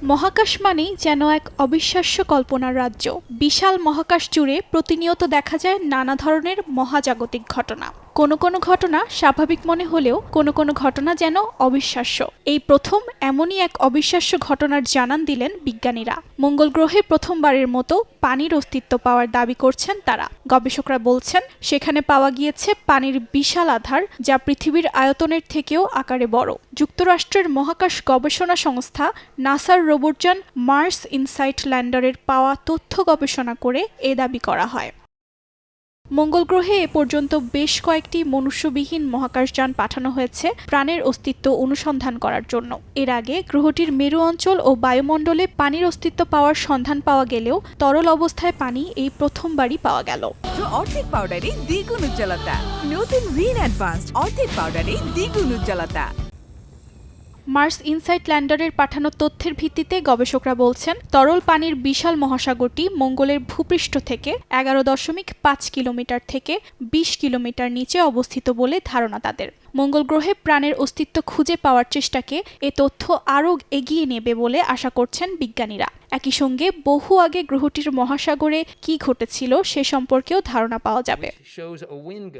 মহাকাশ মানেই যেন এক অবিশ্বাস্য কল্পনার রাজ্য। বিশাল মহাকাশ জুড়ে প্রতিনিয়ত দেখা যায় নানা ধরনের মহাজাগতিক ঘটনা। কোনো কোনো ঘটনা স্বাভাবিক মনে হলেও কোনো কোনো ঘটনা যেন অবিশ্বাস্য। এই প্রথম এমনই এক অবিশ্বাস্য ঘটনার জানান দিলেন বিজ্ঞানীরা। মঙ্গল গ্রহে প্রথমবারের মতো পানির অস্তিত্ব পাওয়ার দাবি করছেন তারা। গবেষকরা বলছেন সেখানে পাওয়া গিয়েছে পানির বিশাল আধার, যা পৃথিবীর আয়তনের থেকেও আকারে বড়। যুক্তরাষ্ট্রের মহাকাশ গবেষণা সংস্থা নাসার রোবটযান মার্স ইনসাইট ল্যান্ডারের পাওয়া তথ্য গবেষণা করে এ দাবি করা হয়। মঙ্গল গ্রহে এ পর্যন্ত বেশ কয়েকটি মনুষ্যবিহীন মহাকাশযান পাঠানো হয়েছে প্রাণের অস্তিত্ব অনুসন্ধান করার জন্য। এর আগে গ্রহটির মেরু অঞ্চল ও বায়ুমণ্ডলে পানির অস্তিত্ব পাওয়ার সন্ধান পাওয়া গেলেও তরল অবস্থায় পানি এই প্রথমবারই পাওয়া গেল। অর্ধেক পাউডারে দ্বিগুণ উজ্জ্বলতা। নতুন রিন অ্যাডভান্সড অর্ধেক পাউডারে দ্বিগুণ উজ্জ্বলতা। মার্স ইনসাইট ল্যান্ডারের পাঠানো তথ্যের ভিত্তিতে গবেষকরা বলছেন তরল পানির বিশাল মহাসাগরটি মঙ্গলের ভূপৃষ্ঠ থেকে 11.5 কিলোমিটার থেকে 20 কিলোমিটার নিচে অবস্থিত বলে ধারণা তাদের। মঙ্গল গ্রহে প্রাণের অস্তিত্ব খুঁজে পাওয়ার চেষ্টাকে এ তথ্য আরও এগিয়ে নেবে বলে আশা করছেন বিজ্ঞানীরা। একই সঙ্গে বহু আগে গ্রহটির মহাসাগরে কি ঘটেছিল সে সম্পর্কেও ধারণা পাওয়া যাবে।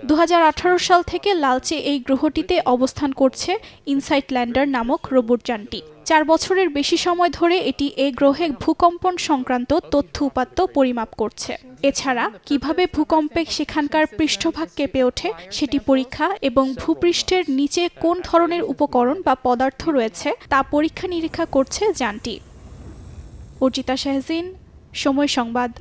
2018 সাল থেকে লালচে এই গ্রহটিতে অবস্থান করছে ইনসাইট ল্যান্ডার নামক রোবটযানটি। 4 বছরের বেশি সময় ধরে এটি এ গ্রহে ভূকম্পন সংক্রান্ত তথ্য উপাত্ত পরিমাপ করছে। এছাড়া কিভাবে ভূকম্পে সেখানকার পৃষ্ঠভাগ কেঁপে ওঠে সেটি পরীক্ষা এবং ভূপৃষ্ঠের নিচে কোন ধরনের উপকরণ বা পদার্থ রয়েছে তা পরীক্ষা নিরীক্ষা করছে যানটি। অর্জিতা শাহজিন, সময় সংবাদ।